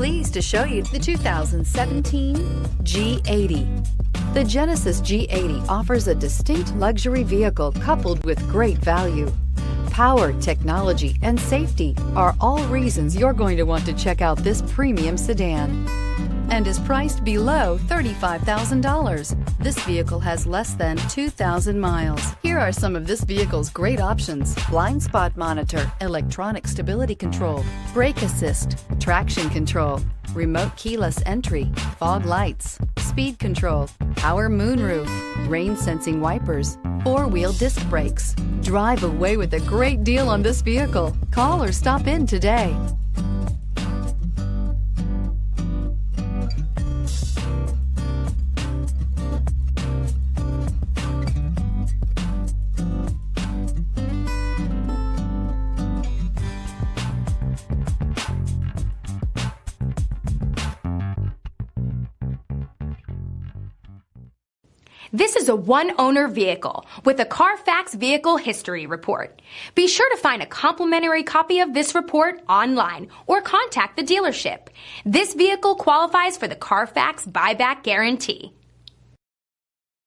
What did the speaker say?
pleased to show you the 2017 G80. The Genesis G80 offers a distinct luxury vehicle coupled with great value. Power, technology, and safety are all reasons you're going to want to check out this premium sedan, and is priced below $35,000. This vehicle has less than 2,000 miles. Here are some of this vehicle's great options: blind spot monitor, electronic stability control, brake assist, traction control, remote keyless entry, fog lights, speed control, power moonroof, rain sensing wipers, four-wheel disc brakes. Drive away with a great deal on this vehicle. Call or stop in today. This is a one-owner vehicle with a CARFAX Vehicle History Report. Be sure to find a complimentary copy of this report online or contact the dealership. This vehicle qualifies for the CARFAX Buyback Guarantee.